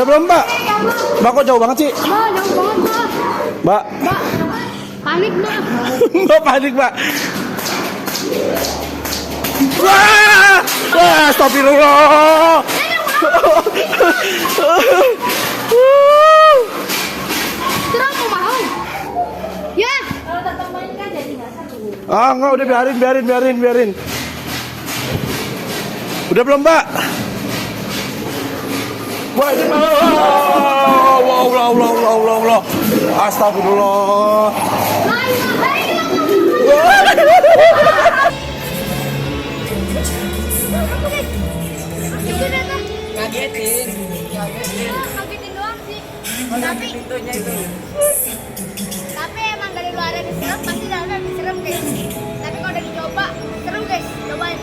belum, Mbak? Mbak kok jauh banget sih? Mbak, jauh banget, Mbak. Mbak. Mbak, panik, Mbak. Mbak panik, Mbak. Wah! Wah, astagfirullah. Terus mau mau? Ya. Kalau tetap main kan jadi nggak seru. Ah, enggak, udah biarin. Udah belum, Mbak? Wah, ini Allah. Astagfirullah. Ngagetin doang sih. Tapi emang dari luar disiram pasti dalamnya disiram guys. Tapi kalau udah dicoba seru guys, cobain.